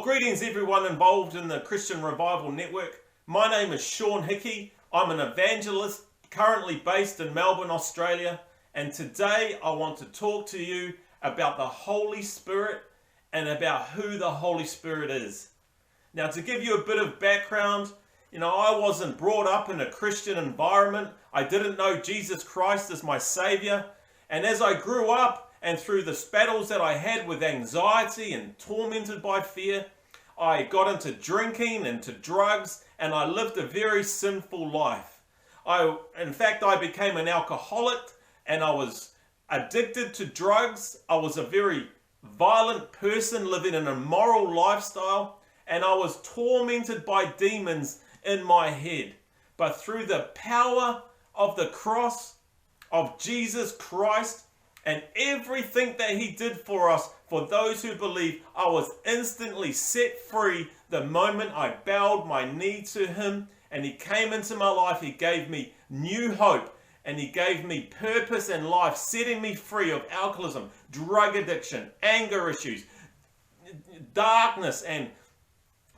Well, greetings everyone involved in the Christian Revival Network. My name is Shaun Hickey. I'm an evangelist currently based in Melbourne, Australia. And today I want to talk to you about the Holy Spirit and about who the Holy Spirit is. Now, to give you a bit of background, I wasn't brought up in a Christian environment. I didn't know Jesus Christ as my Savior. And as I grew up, and through the battles that I had with anxiety and tormented by fear, I got into drinking, into drugs, and I lived a very sinful life. In fact, I became an alcoholic, and I was addicted to drugs. I was a very violent person living an immoral lifestyle, and I was tormented by demons in my head. But through the power of the cross of Jesus Christ and everything that He did for us, for those who believe, I was instantly set free the moment I bowed my knee to Him, and He came into my life. He gave me new hope, and He gave me purpose and life, setting me free of alcoholism, drug addiction, anger issues, darkness and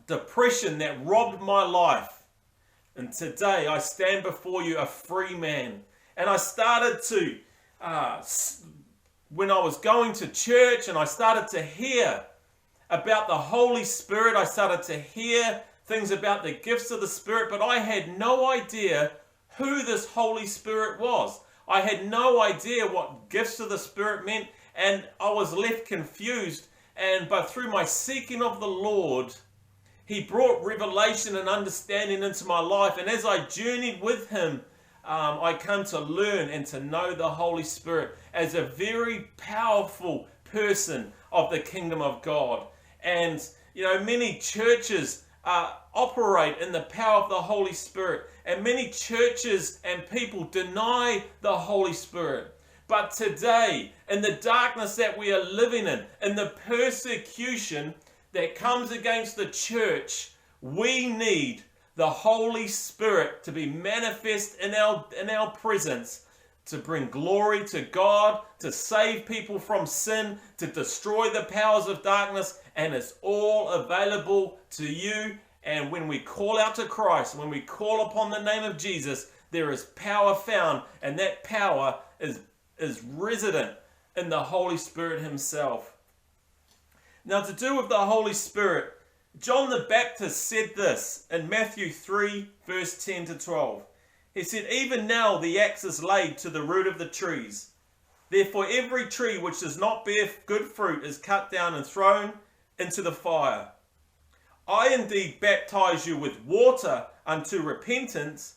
depression that robbed my life. And today I stand before you a free man. And I started to, when I was going to church and I started to hear about the Holy Spirit, I started to hear things about the gifts of the Spirit, but I had no idea who this Holy Spirit was. I had no idea what gifts of the Spirit meant, and I was left confused. But through my seeking of the Lord, He brought revelation and understanding into my life. And as I journeyed with Him, I come to learn and to know the Holy Spirit as a very powerful person of the kingdom of God. And, many churches operate in the power of the Holy Spirit. And many churches and people deny the Holy Spirit. But today, in the darkness that we are living in the persecution that comes against the church, we need the Holy Spirit to be manifest in our presence, to bring glory to God, to save people from sin, to destroy the powers of darkness, and it's all available to you. And when we call out to Christ, when we call upon the name of Jesus, there is power found, and that power is resident in the Holy Spirit Himself. Now, to do with the Holy Spirit, John the Baptist said this in Matthew 3, verse 10 to 12. He said, "Even now the axe is laid to the root of the trees. Therefore every tree which does not bear good fruit is cut down and thrown into the fire. I indeed baptize you with water unto repentance,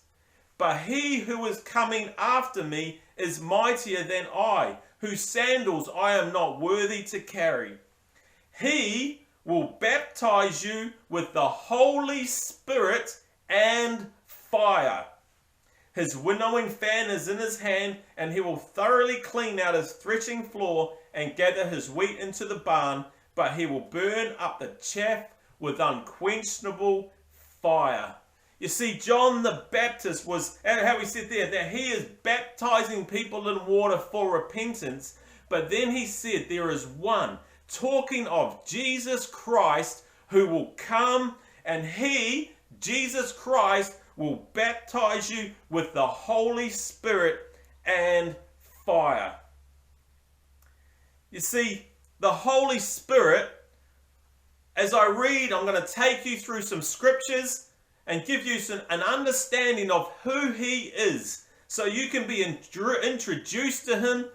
but He who is coming after me is mightier than I, whose sandals I am not worthy to carry. He will baptize you with the Holy Spirit and fire. His winnowing fan is in His hand, and He will thoroughly clean out His threshing floor and gather His wheat into the barn, but He will burn up the chaff with unquenchable fire." You see, John the Baptist was, how he said there, that he is baptizing people in water for repentance, but then he said there is one, talking of Jesus Christ, who will come, and He, Jesus Christ, will baptize you with the Holy Spirit and fire. You see, the Holy Spirit, as I read, I'm going to take you through some scriptures and give you an understanding of who He is, so you can be introduced to Him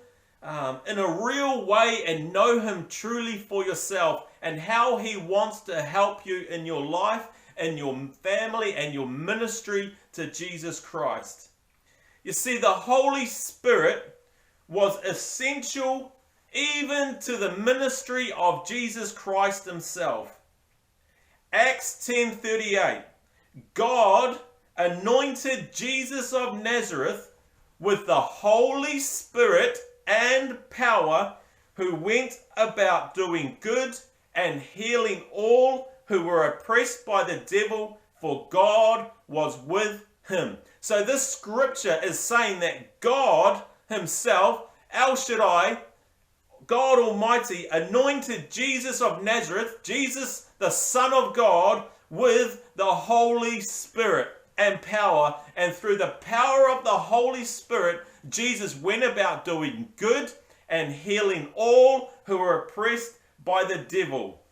in a real way and know Him truly for yourself, and how He wants to help you in your life, in your family, and your ministry to Jesus Christ. You see, the Holy Spirit was essential even to the ministry of Jesus Christ Himself. Acts 10:38, God anointed Jesus of Nazareth with the Holy Spirit and power, who went about doing good and healing all who were oppressed by the devil, for God was with Him. So this scripture is saying that God Himself, El Shaddai, God Almighty anointed Jesus of Nazareth, Jesus the Son of God, with the Holy Spirit and power. And through the power of the Holy Spirit, Jesus went about doing good and healing all who were oppressed by the devil.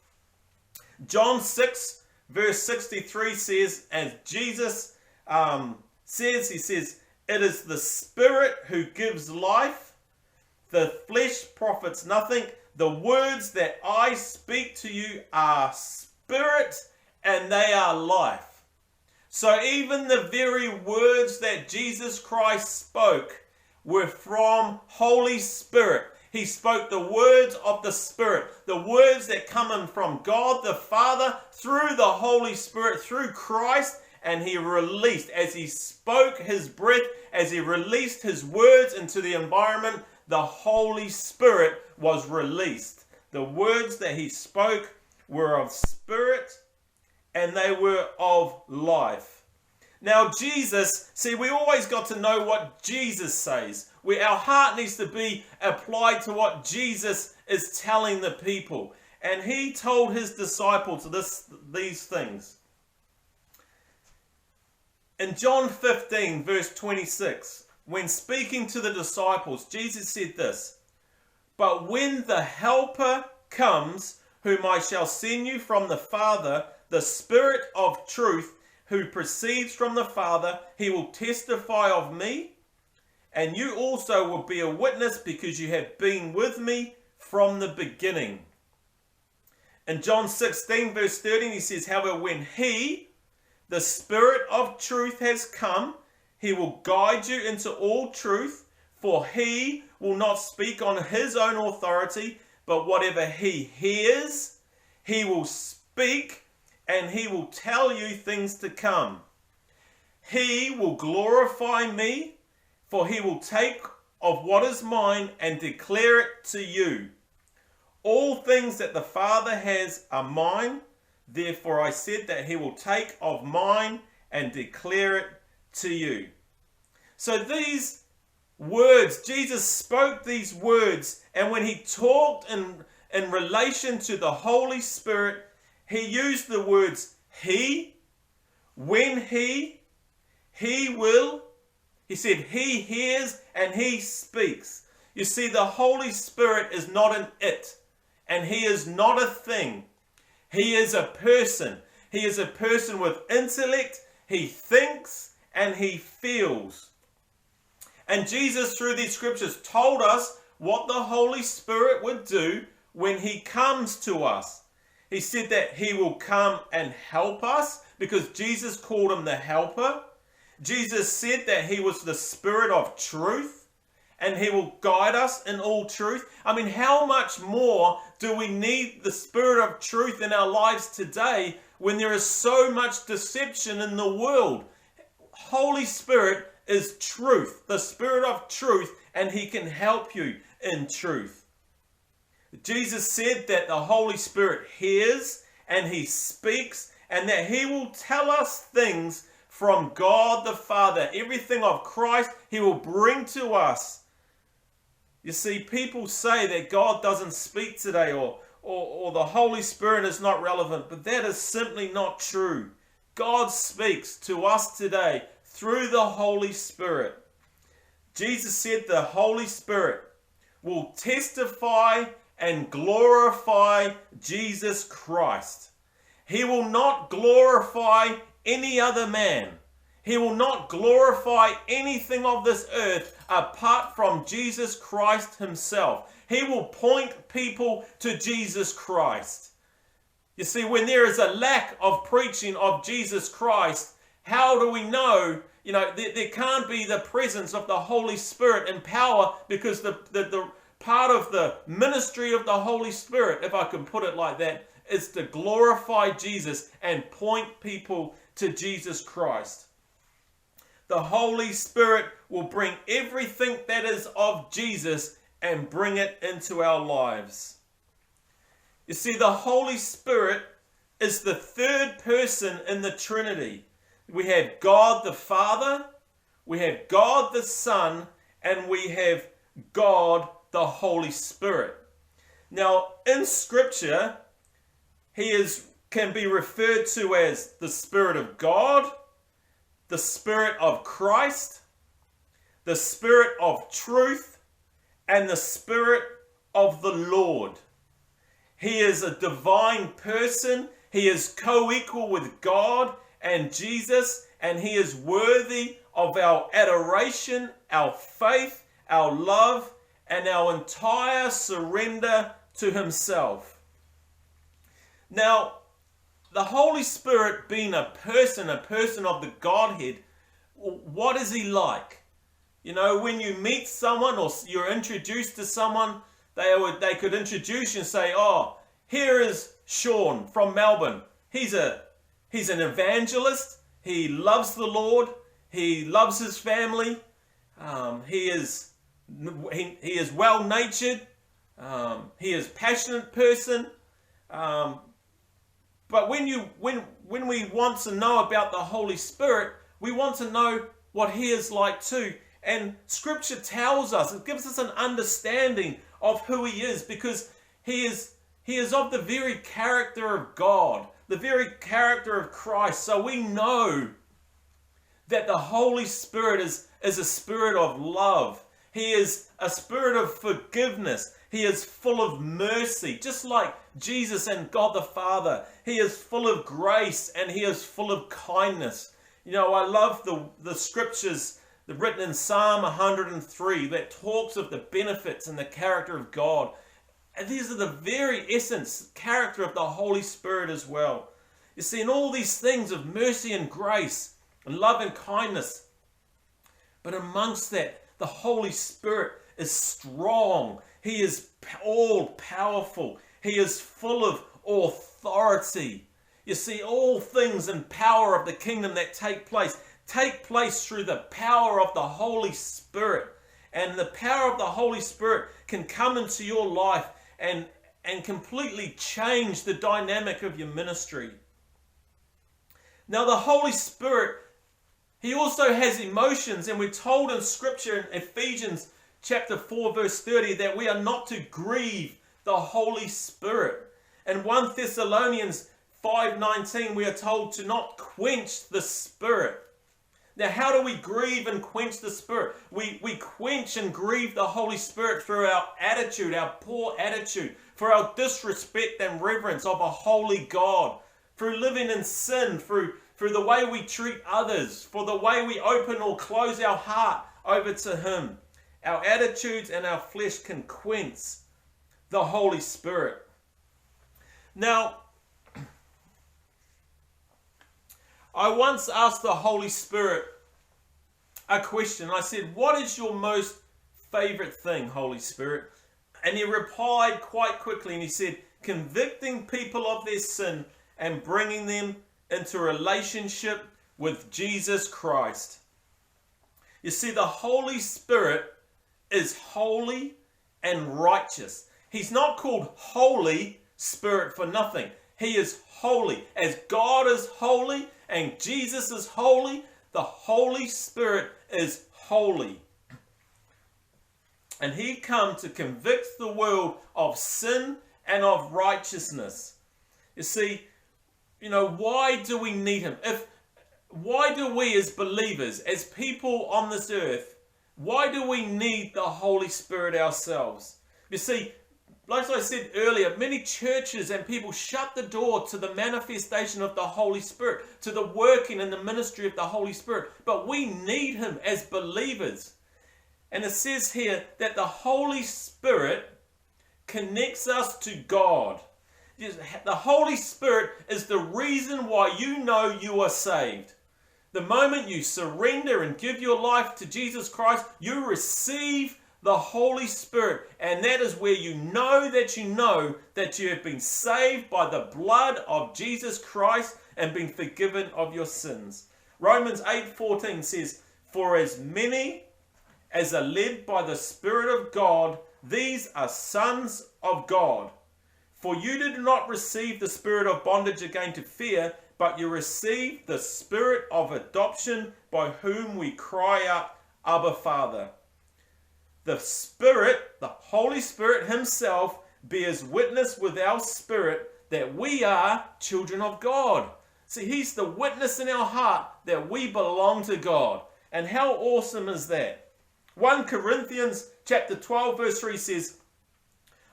John 6 verse 63 says, as Jesus he says, it is the Spirit who gives life. The flesh profits nothing. The words that I speak to you are spirit and they are life. So even the very words that Jesus Christ spoke were from Holy Spirit. He spoke the words of the Spirit, the words that come in from God the Father through the Holy Spirit, through Christ, and he released, as he spoke his breath, as he released his words into the environment, the Holy Spirit was released. The words that he spoke were of spirit and they were of life. Now Jesus, see, we always got to know what Jesus says. Our heart needs to be applied to what Jesus is telling the people. And he told his disciples these things. In John 15 verse 26, when speaking to the disciples, Jesus said this, "But when the Helper comes, whom I shall send you from the Father, the Spirit of truth, who proceeds from the Father, he will testify of me, and you also will be a witness because you have been with me from the beginning." In John 16 verse 13 he says, "However, when he, the Spirit of truth, has come, he will guide you into all truth, for he will not speak on his own authority, but whatever he hears, he will speak, and he will tell you things to come. He will glorify me, for he will take of what is mine and declare it to you. All things that the Father has are mine, therefore I said that he will take of mine and declare it to you." So these words, Jesus spoke these words, and when he talked in relation to the Holy Spirit, he used the words he, when he will. He said he hears and he speaks. You see, the Holy Spirit is not an it, and he is not a thing. He is a person. He is a person with intellect. He thinks and he feels. And Jesus, through these scriptures, told us what the Holy Spirit would do when he comes to us. He said that he will come and help us, because Jesus called him the helper. Jesus said that he was the Spirit of truth, and he will guide us in all truth. I mean, how much more do we need the Spirit of truth in our lives today when there is so much deception in the world? Holy Spirit is truth, the Spirit of truth, and he can help you in truth. Jesus said that the Holy Spirit hears and he speaks, and that he will tell us things from God the Father. Everything of Christ he will bring to us. You see, people say that God doesn't speak today, or the Holy Spirit is not relevant, but that is simply not true. God speaks to us today through the Holy Spirit. Jesus said the Holy Spirit will testify and glorify Jesus Christ. He will not glorify any other man. He will not glorify anything of this earth apart from Jesus Christ himself. He will point people to Jesus Christ. You see, when there is a lack of preaching of Jesus Christ, how do we know? There can't be the presence of the Holy Spirit in power, because the part of the ministry of the Holy Spirit, if I can put it like that, is to glorify Jesus and point people to Jesus Christ. The Holy Spirit will bring everything that is of Jesus and bring it into our lives. You see, the Holy Spirit is the third person in the Trinity. We have God the Father, we have God the Son, and we have God the Holy Spirit. Now, in Scripture, can be referred to as the Spirit of God, the Spirit of Christ, the Spirit of truth, and the Spirit of the Lord. He is a divine person. He is co-equal with God and Jesus, and he is worthy of our adoration, our faith, our love, and our entire surrender to himself. Now, the Holy Spirit being a person of the Godhead, what is he like? You know, when you meet someone or you're introduced to someone, they could introduce you and say, oh, here is Shaun from Melbourne. He's an evangelist. He loves the Lord. He loves his family. He is well-natured. He is a passionate person. But when we want to know about the Holy Spirit, we want to know what he is like too. And Scripture tells us, it gives us an understanding of who he is, because he is of the very character of God, the very character of Christ. So we know that the Holy Spirit is a spirit of love. He is a spirit of forgiveness. He is full of mercy, just like Jesus and God the Father. He is full of grace and he is full of kindness. You know, I love the scriptures written in Psalm 103 that talks of the benefits and the character of God. And these are the very essence, character of the Holy Spirit as well. You see, in all these things of mercy and grace and love and kindness, but amongst that, the Holy Spirit is strong. He is all-powerful. He is full of authority. You see, all things and power of the kingdom that take place through the power of the Holy Spirit. And the power of the Holy Spirit can come into your life and completely change the dynamic of your ministry. Now, the Holy Spirit, he also has emotions, and we're told in Scripture in Ephesians chapter 4 verse 30 that we are not to grieve the Holy Spirit. And 1 Thessalonians 5:19 we are told to not quench the Spirit. Now, how do we grieve and quench the Spirit? We quench and grieve the Holy Spirit through our attitude, our poor attitude, for our disrespect and reverence of a holy God, through living in sin, through the way we treat others, for the way we open or close our heart over to him. Our attitudes and our flesh can quench the Holy Spirit. Now, I once asked the Holy Spirit a question. I said, what is your most favorite thing, Holy Spirit? And he replied quite quickly, and he said, convicting people of their sin and bringing them into a relationship with Jesus Christ. You see, the Holy Spirit is holy and righteous. He's not called Holy Spirit for nothing. He is holy. As God is holy and Jesus is holy, the Holy Spirit is holy. And he come to convict the world of sin and of righteousness. You see, you know, why do we need him? Why do we as believers, as people on this earth, why do we need the Holy Spirit ourselves? You see, like I said earlier, many churches and people shut the door to the manifestation of the Holy Spirit, to the working and the ministry of the Holy Spirit. But we need him as believers. And it says here that the Holy Spirit connects us to God. The Holy Spirit is the reason why you know you are saved. The moment you surrender and give your life to Jesus Christ, you receive the Holy Spirit, and that is where you know that you have been saved by the blood of Jesus Christ and been forgiven of your sins. Romans 8:14 says, for as many as are led by the Spirit of God, these are sons of God. For you did not receive the spirit of bondage again to fear, but you received the Spirit of adoption, by whom we cry out, Abba, Father. The Spirit, the Holy Spirit himself, bears witness with our spirit that we are children of God. See, he's the witness in our heart that we belong to God. And how awesome is that? 1 Corinthians chapter 12 verse 3 says,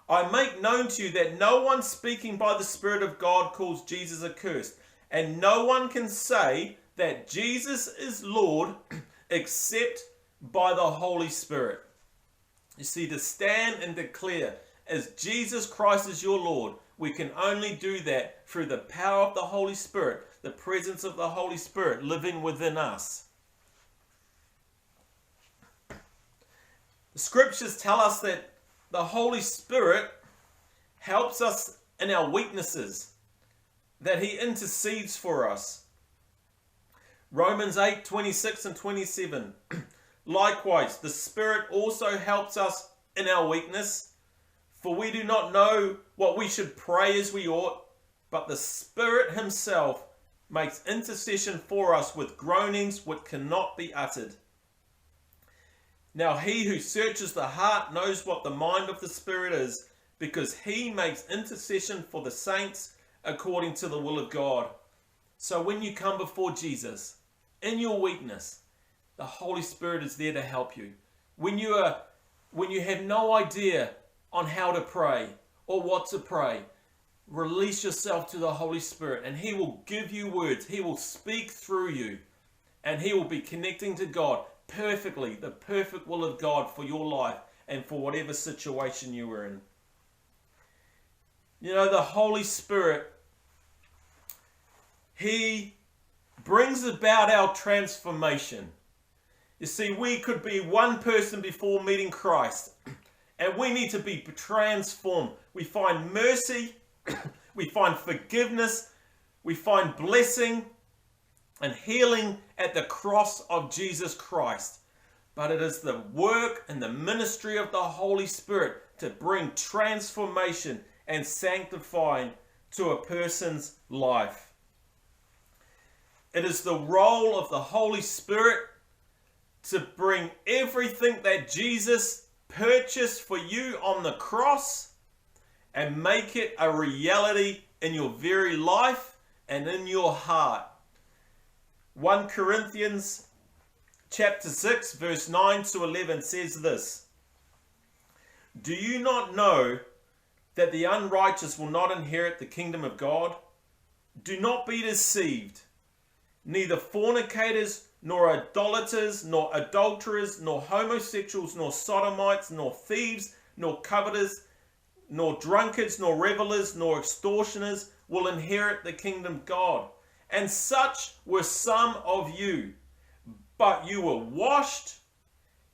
I make known to you that no one speaking by the Spirit of God calls Jesus accursed, and no one can say that Jesus is Lord except by the Holy Spirit. You see, to stand and declare as Jesus Christ is your Lord, we can only do that through the power of the Holy Spirit, the presence of the Holy Spirit living within us. The scriptures tell us that the Holy Spirit helps us in our weaknesses, that he intercedes for us. Romans 8:26 and 27. Likewise, the Spirit also helps us in our weakness, for we do not know what we should pray as we ought, but the Spirit himself makes intercession for us with groanings which cannot be uttered. Now he who searches the heart knows what the mind of the Spirit is, because he makes intercession for the saints according to the will of God. So when you come before Jesus, in your weakness, the Holy Spirit is there to help you. When you have no idea on how to pray or what to pray, release yourself to the Holy Spirit and he will give you words. He will speak through you and he will be connecting to God perfectly, the perfect will of God for your life and for whatever situation you are in. You know, the Holy Spirit, he brings about our transformation. You see, we could be one person before meeting Christ, and we need to be transformed. We find mercy, we find forgiveness, we find blessing and healing at the cross of Jesus Christ. But it is the work and the ministry of the Holy Spirit to bring transformation and sanctifying to a person's life. It is the role of the Holy Spirit to bring everything that Jesus purchased for you on the cross and make it a reality in your very life and in your heart. 1 Corinthians chapter 6 verse 9 to 11 says this: Do you not know that the unrighteous will not inherit the kingdom of God? Do not be deceived. Neither fornicators, nor idolaters, nor adulterers, nor homosexuals, nor sodomites, nor thieves, nor covetous, nor drunkards, nor revelers, nor extortioners will inherit the kingdom of God. And such were some of you. But you were washed,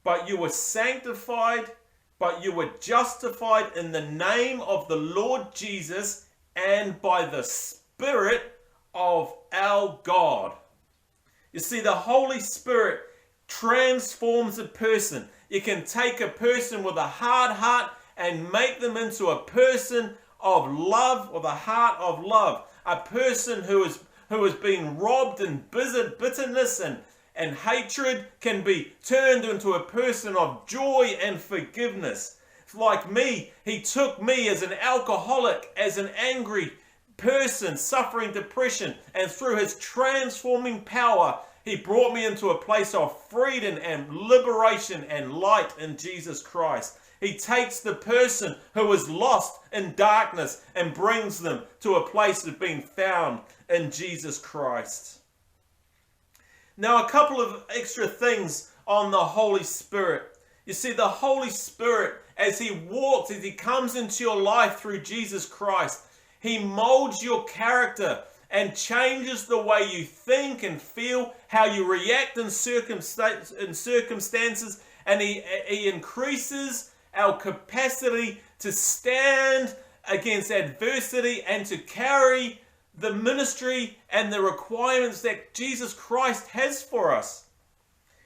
but you were sanctified, but you were justified in the name of the Lord Jesus and by the Spirit of our God. You see, the Holy Spirit transforms a person. You can take a person with a hard heart and make them into a person of love, with a heart of love. A person who has been robbed in bitterness and hatred can be turned into a person of joy and forgiveness. Like me, he took me as an alcoholic, as an angry person suffering depression, and through his transforming power, he brought me into a place of freedom and liberation and light in Jesus Christ. He takes the person who is lost in darkness and brings them to a place of being found in Jesus Christ. Now, a couple of extra things on the Holy Spirit. You see, the Holy Spirit, as he walks, as he comes into your life through Jesus Christ, he molds your character and changes the way you think and feel, how you react in circumstances, and he increases our capacity to stand against adversity and to carry the ministry and the requirements that Jesus Christ has for us.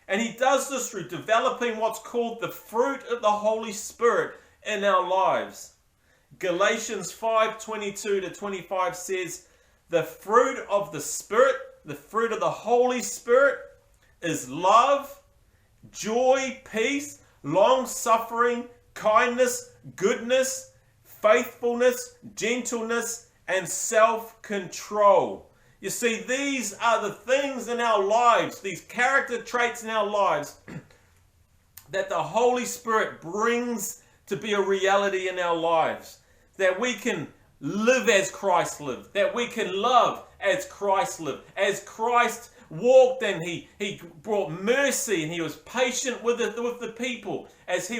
And he does this through developing what's called the fruit of the Holy Spirit in our lives. Galatians 5:22 to 25 says, the fruit of the Spirit, the fruit of the Holy Spirit, is love, joy, peace, long-suffering, kindness, goodness, faithfulness, gentleness, and self-control. You see, these are the things in our lives, these character traits in our lives that the Holy Spirit brings to be a reality in our lives. That we can live as Christ lived. That we can love as Christ lived. As Christ walked and he brought mercy and he was patient with the people. As he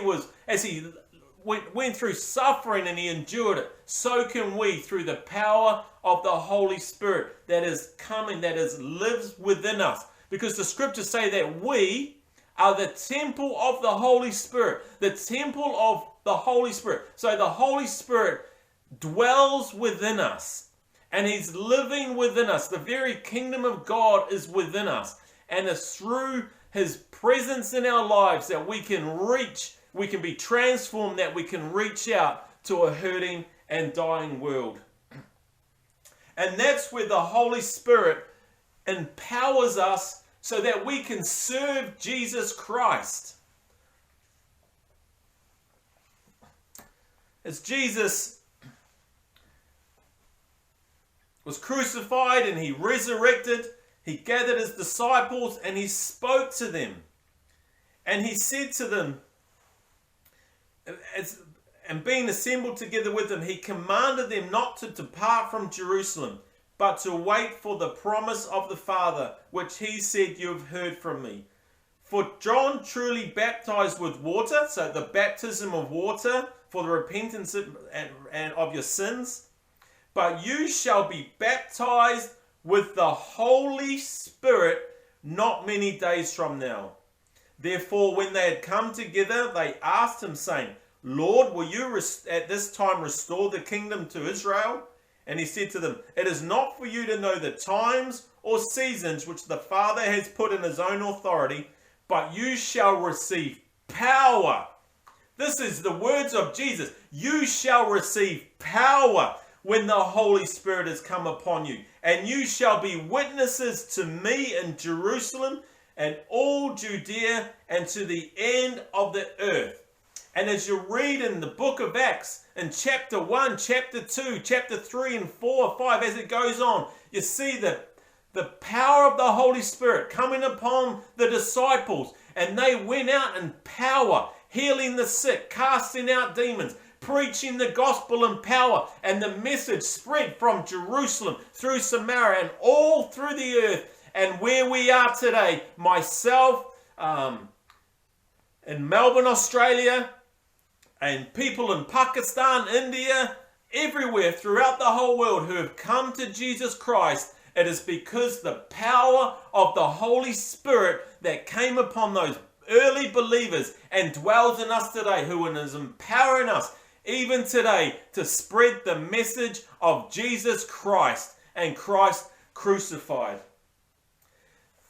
went through suffering and he endured it, so can we through the power of the Holy Spirit that is coming, lives within us. Because the scriptures say that we are the temple of the Holy Spirit. The temple of the Holy Spirit. So the Holy Spirit dwells within us. And he's living within us. The very kingdom of God is within us. And it's through his presence in our lives that we can be transformed, that we can reach out to a hurting and dying world. And that's where the Holy Spirit empowers us so that we can serve Jesus Christ. As Jesus was crucified and he resurrected, he gathered his disciples and he spoke to them. And he said to them, and being assembled together with them, he commanded them not to depart from Jerusalem, but to wait for the promise of the Father, which he said, you have heard from me. For John truly baptized with water, so the baptism of water for the repentance and of your sins. But you shall be baptized with the Holy Spirit not many days from now. Therefore, when they had come together, they asked him, saying, Lord, will you at this time restore the kingdom to Israel? And he said to them, it is not for you to know the times or seasons which the Father has put in his own authority, but you shall receive power. This is the words of Jesus. You shall receive power when the Holy Spirit has come upon you. And you shall be witnesses to me in Jerusalem and all Judea and to the end of the earth. And as you read in the book of Acts, in chapter 1, chapter 2, chapter 3 and 4, 5, as it goes on, you see the power of the Holy Spirit coming upon the disciples. And they went out in power, healing the sick, casting out demons, preaching the gospel in power. And the message spread from Jerusalem through Samaria and all through the earth. And where we are today, myself in Melbourne, Australia, and people in Pakistan, India, everywhere throughout the whole world who have come to Jesus Christ, it is because the power of the Holy Spirit that came upon those early believers and dwells in us today, who is empowering us even today to spread the message of Jesus Christ and Christ crucified.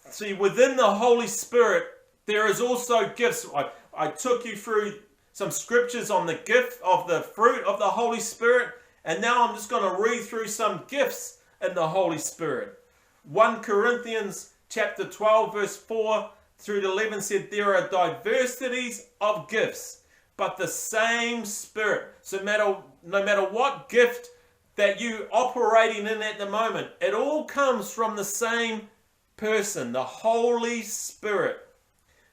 See, within the Holy Spirit, there is also gifts. I took you through some scriptures on the gift of the fruit of the Holy Spirit. And now I'm just going to read through some gifts in the Holy Spirit. 1 Corinthians chapter 12 verse 4 through to 11 said, there are diversities of gifts, but the same Spirit. So no matter what gift that you're operating in at the moment, it all comes from the same person, the Holy Spirit.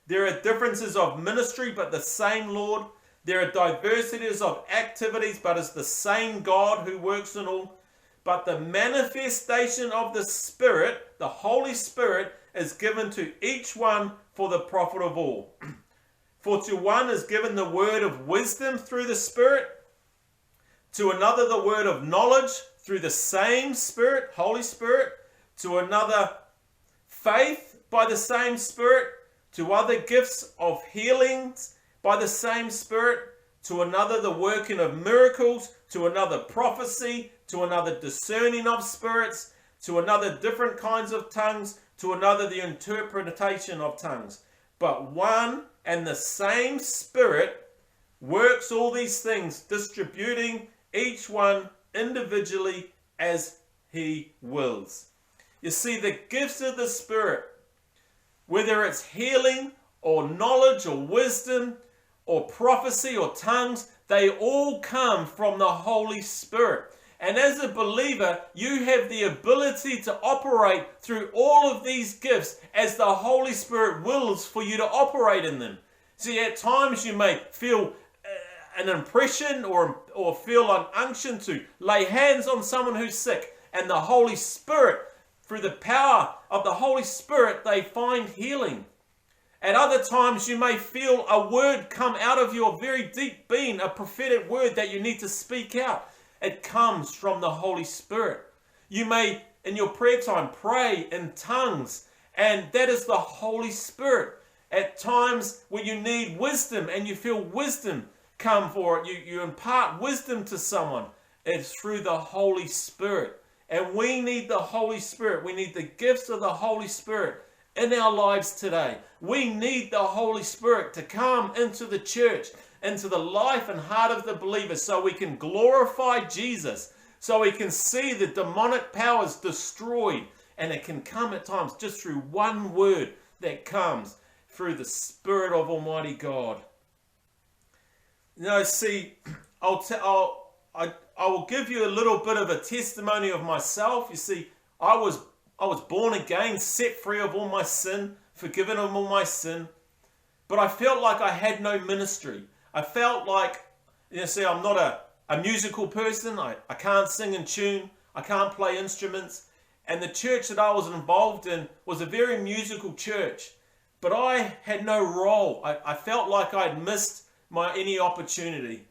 There are differences of ministry, but the same Lord. There are diversities of activities, but it's the same God who works in all. But the manifestation of the Spirit, the Holy Spirit, is given to each one for the profit of all. For to one is given the word of wisdom through the Spirit, to another the word of knowledge through the same Spirit, Holy Spirit, to another faith by the same Spirit, to other gifts of healings by the same Spirit, to another the working of miracles, to another prophecy, to another discerning of spirits, to another different kinds of tongues, to another the interpretation of tongues. But one and the same Spirit works all these things, distributing each one individually as he wills. You see, the gifts of the Spirit, whether it's healing or knowledge or wisdom or prophecy or tongues, They all come from the Holy Spirit. And as a believer, you have the ability to operate through all of these gifts as the Holy Spirit wills for you to operate in them. See, at times you may feel an impression or feel an unction to lay hands on someone who's sick, and the Holy Spirit, through the power of the Holy Spirit, they find healing. At other times you may feel a word come out of your very deep being, a prophetic word that you need to speak out. It comes from the Holy Spirit. You may, in your prayer time, pray in tongues, and that is the Holy Spirit. At times when you need wisdom and you feel wisdom come for it, you impart wisdom to someone, it's through the Holy Spirit. And we need the Holy Spirit. We need the gifts of the Holy Spirit in our lives today. We need the Holy Spirit to come into the church, into the life and heart of the believers, so we can glorify Jesus, so we can see the demonic powers destroyed. And it can come at times just through one word that comes through the Spirit of Almighty God. You know, see, I will give you a little bit of a testimony of myself. You see, I was born again, set free of all my sin, forgiven of all my sin, but I felt like I had no ministry. I felt like, you know, see, I'm not a musical person. I can't sing in tune. I can't play instruments. And the church that I was involved in was a very musical church, but I had no role. I felt like I'd missed any opportunity.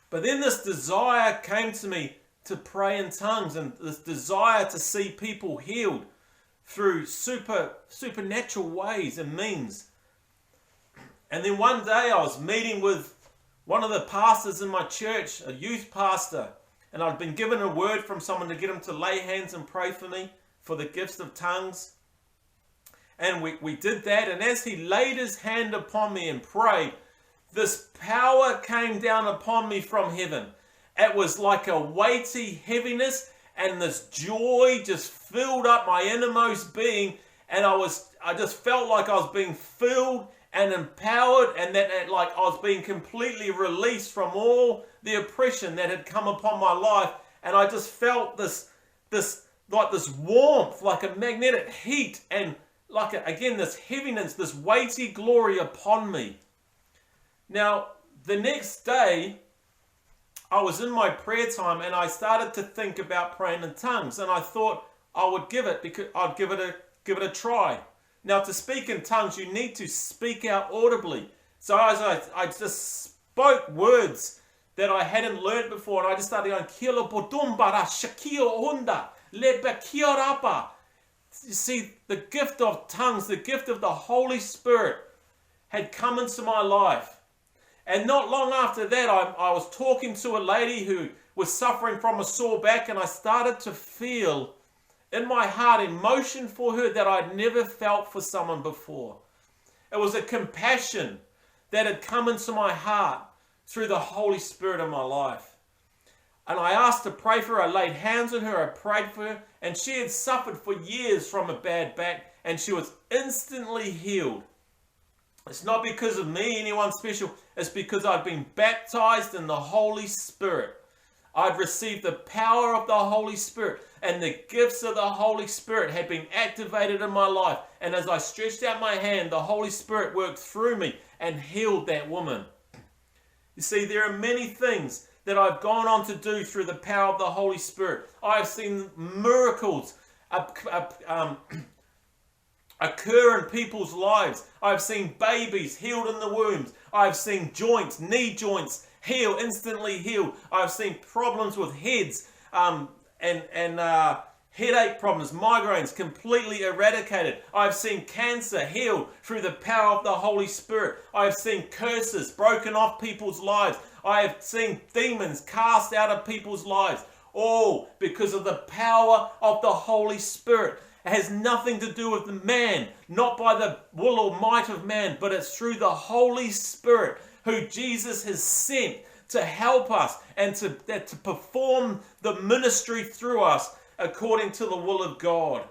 But then this desire came to me to pray in tongues, and this desire to see people healed through supernatural ways and means. And then one day I was meeting with one of the pastors in my church, a youth pastor, and I'd been given a word from someone to get him to lay hands and pray for me for the gifts of tongues. And we did that, and as he laid his hand upon me and prayed, this power came down upon me from heaven. It was like a weighty heaviness, and this joy just filled up my innermost being, and I just felt like I was being filled and empowered, and that like I was being completely released from all the oppression that had come upon my life. And I just felt this warmth, like a magnetic heat, and like again this heaviness, this weighty glory upon me. Now the next day I was in my prayer time, and I started to think about praying in tongues, and I thought I would give it a try. Now, to speak in tongues, you need to speak out audibly. So as I just spoke words that I hadn't learned before, and I just started going, Kilo Bodumbara Shakio Honda Lebakiorapa. You see, the gift of tongues, the gift of the Holy Spirit had come into my life. And not long after that, I was talking to a lady who was suffering from a sore back, and I started to feel in my heart emotion for her that I'd never felt for someone before. It was a compassion that had come into my heart through the Holy Spirit in my life. And I asked to pray for her. I laid hands on her. I prayed for her. And she had suffered for years from a bad back, and she was instantly healed. It's not because of me, anyone special. It's because I'd been baptized in the Holy Spirit. I'd received the power of the Holy Spirit, and the gifts of the Holy Spirit had been activated in my life. And as I stretched out my hand, the Holy Spirit worked through me and healed that woman. You see, there are many things that I've gone on to do through the power of the Holy Spirit. I've seen miracles occur in people's lives. I've seen babies healed in the wombs. I've seen joints, knee joints, instantly healed. I've seen problems with heads and headache problems, migraines completely eradicated. I've seen cancer healed through the power of the Holy Spirit. I've seen curses broken off people's lives. I have seen demons cast out of people's lives, all because of the power of the Holy Spirit. It has nothing to do with the man, not by the will or might of man, but it's through the Holy Spirit who Jesus has sent to help us and to perform the ministry through us according to the will of God.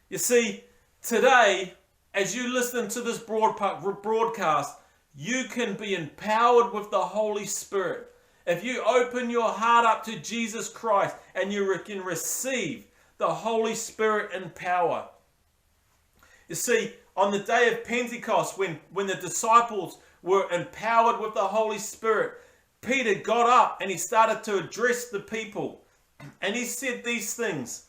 You see, today, as you listen to this broadcast, you can be empowered with the Holy Spirit. If you open your heart up to Jesus Christ and you can receive the Holy Spirit in power. You see, on the day of Pentecost, when the disciples were empowered with the Holy Spirit, Peter got up and he started to address the people. And he said these things.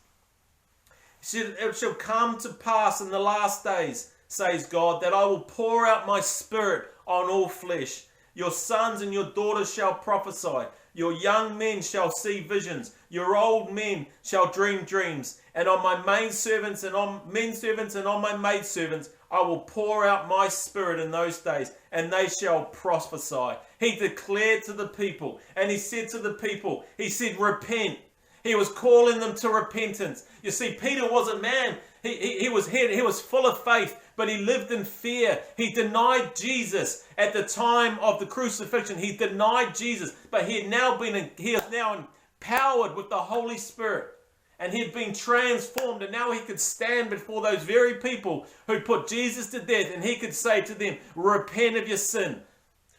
He said, "It shall come to pass in the last days, says God, that I will pour out my Spirit on all flesh. Your sons and your daughters shall prophesy. Your young men shall see visions. Your old men shall dream dreams. And on my maidservants and on my maidservants I will pour out my Spirit in those days, and they shall prophesy." He declared to the people, and he said to the people, he said, repent. He was calling them to repentance. You see, Peter was a man. He was full of faith, but he lived in fear. He denied Jesus at the time of the crucifixion. He denied Jesus, but he is now empowered with the Holy Spirit. And he had been transformed, and now he could stand before those very people who put Jesus to death, and he could say to them, repent of your sin.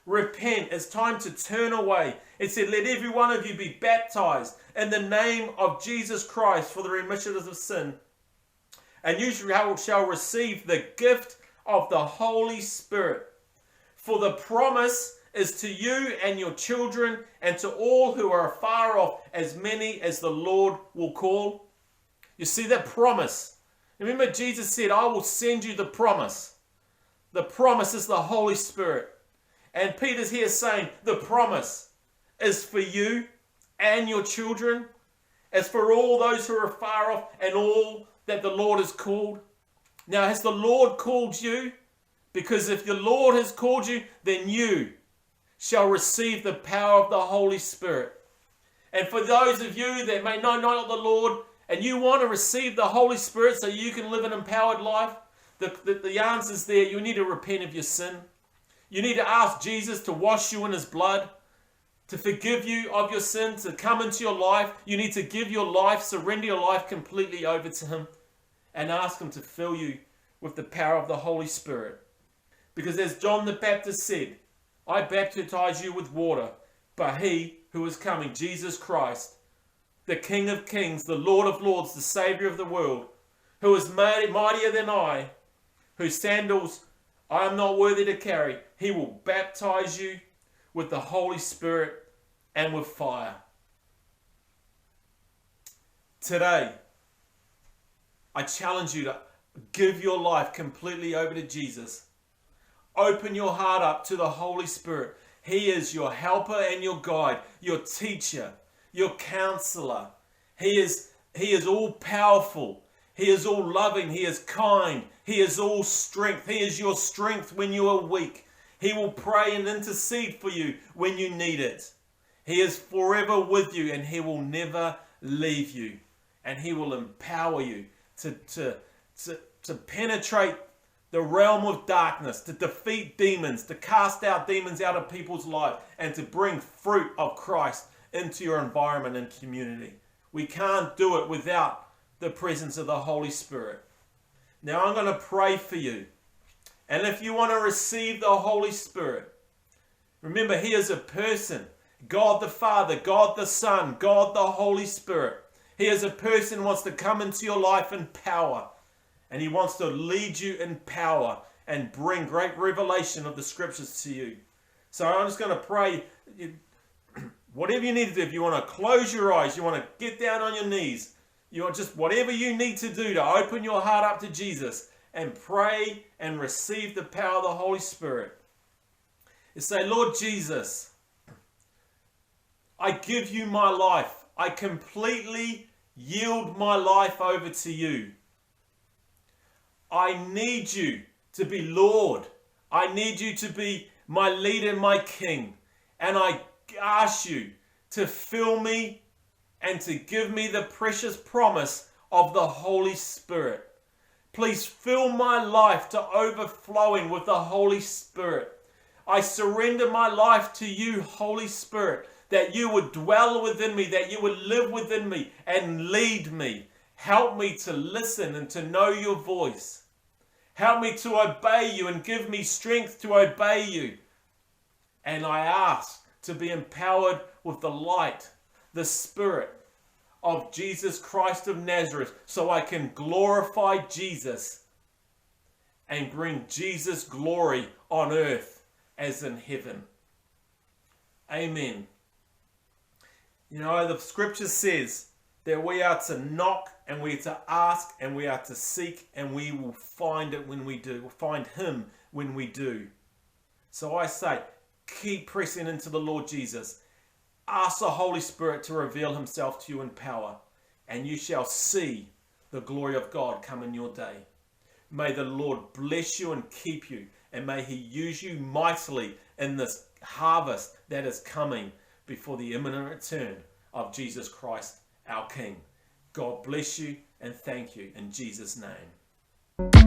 Repent. It's time to turn away. It said, let every one of you be baptized in the name of Jesus Christ for the remission of sin. And you shall receive the gift of the Holy Spirit. For the promise is to you and your children and to all who are afar off, as many as the Lord will call. You see that promise. Remember, Jesus said, I will send you the promise. The promise is the Holy Spirit. And Peter's here saying the promise is for you and your children, as for all those who are far off and all that the Lord has called. Now, has the Lord called you? Because if the Lord has called you, then you shall receive the power of the Holy Spirit. And for those of you that may know not the Lord and you want to receive the Holy Spirit so you can live an empowered life, the answer's there. You need to repent of your sin. You need to ask Jesus to wash you in his blood, to forgive you of your sins, to come into your life. You need to give your life, surrender your life completely over to him and ask him to fill you with the power of the Holy Spirit. Because as John the Baptist said, I baptize you with water, but he who is coming, Jesus Christ, the King of Kings, the Lord of Lords, the Savior of the world, who is mightier than I, whose sandals I am not worthy to carry, he will baptize you with the Holy Spirit and with fire. Today, I challenge you to give your life completely over to Jesus. Open your heart up to the Holy Spirit. He is your helper and your guide, your teacher, your counselor. He is all powerful. He is all loving. He is kind. He is all strength. He is your strength when you are weak. He will pray and intercede for you when you need it. He is forever with you, and he will never leave you. And he will empower you to penetrate the realm of darkness, to defeat demons, to cast out demons out of people's lives, and to bring fruit of Christ into your environment and community. We can't do it without the presence of the Holy Spirit. Now I'm going to pray for you. And if you want to receive the Holy Spirit, remember, he is a person. God the Father, God the Son, God the Holy Spirit. He is a person who wants to come into your life in power. And he wants to lead you in power and bring great revelation of the scriptures to you. So I'm just going to pray. Whatever you need to do, if you want to close your eyes, you want to get down on your knees, you want just whatever you need to do to open your heart up to Jesus and pray and receive the power of the Holy Spirit. You say, Lord Jesus, I give you my life. I completely yield my life over to you. I need you to be Lord. I need you to be my leader, my King. And I ask you to fill me and to give me the precious promise of the Holy Spirit. Please fill my life to overflowing with the Holy Spirit. I surrender my life to you, Holy Spirit, that you would dwell within me, that you would live within me and lead me. Help me to listen and to know your voice. Help me to obey you and give me strength to obey you And I ask to be empowered with the light, the Spirit of Jesus Christ of Nazareth, so I can glorify Jesus and bring Jesus' glory on earth as in heaven. Amen. You know, the scripture says that we are to knock and we are to ask and we are to seek, and we will find it when we do. We'll find him when we do. So I say, keep pressing into the Lord Jesus. Ask the Holy Spirit to reveal himself to you in power, and you shall see the glory of God come in your day. May the Lord bless you and keep you, and may he use you mightily in this harvest that is coming before the imminent return of Jesus Christ, our King. God bless you and thank you in Jesus' name.